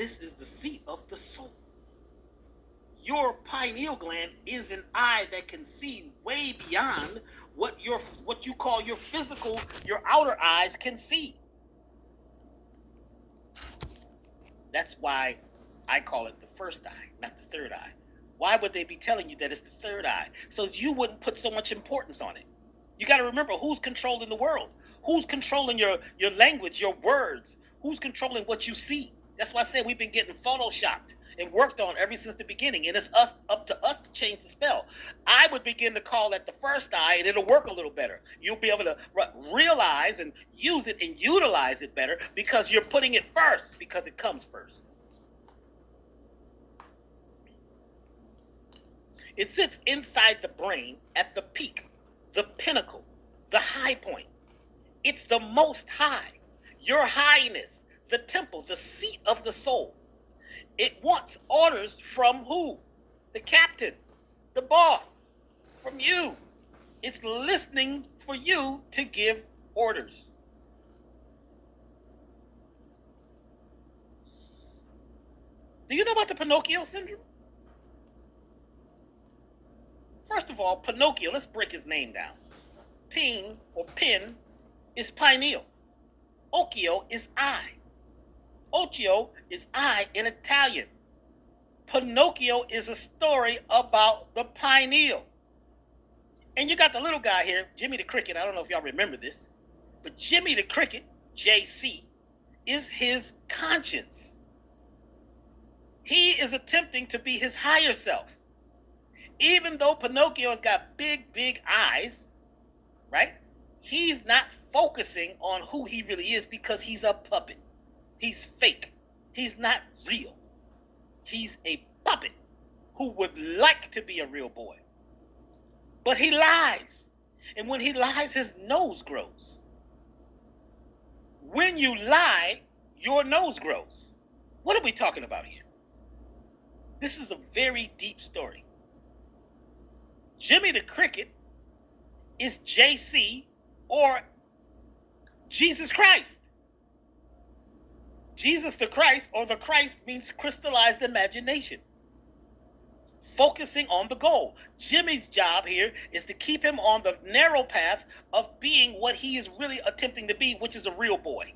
this is the seat of the soul. Your pineal gland is an eye that can see way beyond what you call your physical, your outer eyes can see. That's why I call it the first eye, not the third eye. Why would they be telling you that it's the third eye? So you wouldn't put so much importance on it. You got to remember who's controlling the world. Who's controlling your language, your words? Who's controlling what you see? That's why I said we've been getting photoshopped and worked on ever since the beginning. And it's up to us to change the spell. I would begin to call that the first eye, and it'll work a little better. You'll be able to realize and use it and utilize it better because you're putting it first, because it comes first. It sits inside the brain at the peak, the pinnacle, the high point. It's the most high, your highness, the temple, the seat of the soul. It wants orders from who? The captain, the boss, from you. It's listening for you to give orders. Do you know about the Pinocchio syndrome? First of all, Pinocchio, let's break his name down. Pin or pin is pineal. Occhio is eye. Occhio is eye in Italian. Pinocchio is a story about the pineal. And you got the little guy here, Jimmy the Cricket. I don't know if y'all remember this, but Jimmy the Cricket, JC, is his conscience. He is attempting to be his higher self. Even though Pinocchio has got big, big eyes, right? He's not focusing on who he really is because he's a puppet. He's fake. He's not real. He's a puppet who would like to be a real boy. But he lies. And when he lies, his nose grows. When you lie, your nose grows. What are we talking about here? This is a very deep story. Jimmy the Cricket is JC or Jesus Christ. Jesus the Christ or the Christ means crystallized imagination. Focusing on the goal. Jimmy's job here is to keep him on the narrow path of being what he is really attempting to be, which is a real boy.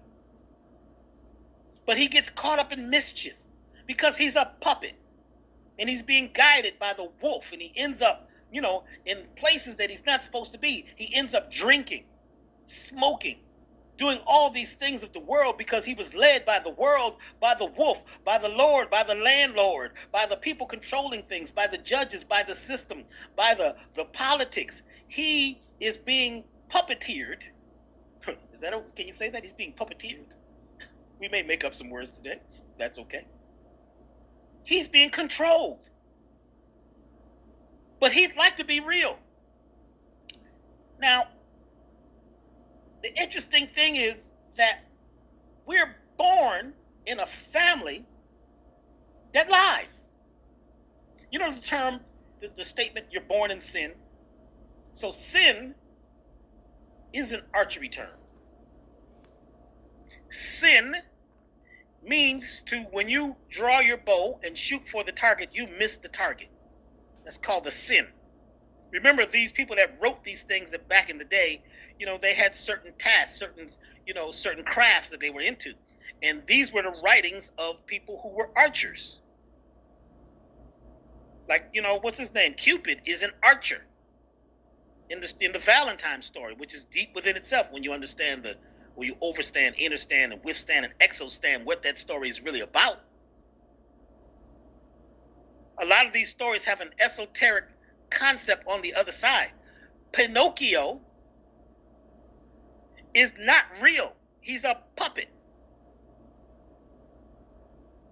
But he gets caught up in mischief because he's a puppet and he's being guided by the wolf, and he ends up in places that he's not supposed to be. He ends up drinking, smoking, doing all these things of the world because he was led by the world, by the wolf, by the Lord, by the landlord, by the people controlling things, by the judges, by the system, by the politics. He is being puppeteered. Can you say that? He's being puppeteered? We may make up some words today. That's okay. He's being controlled. But he'd like to be real. Now, the interesting thing is that we're born in a family that lies. You know the term, the statement, you're born in sin? So sin is an archery term. Sin means when you draw your bow and shoot for the target, you miss the target. That's called a sin. Remember, these people that wrote these things that back in the day, they had certain tasks, certain crafts that they were into. And these were the writings of people who were archers. Like, what's his name? Cupid is an archer in the Valentine story, which is deep within itself when you understand where you overstand, understand, and withstand and exostand what that story is really about. A lot of these stories have an esoteric concept on the other side. Pinocchio is not real. He's a puppet.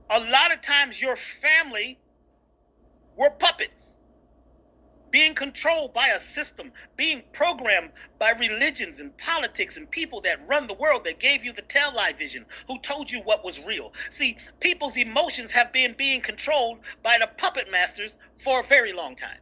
A lot of times your family were puppets, being controlled by a system, being programmed by religions and politics and people that run the world, that gave you the tell-lie vision, who told you what was real. See, people's emotions have been being controlled by the puppet masters for a very long time.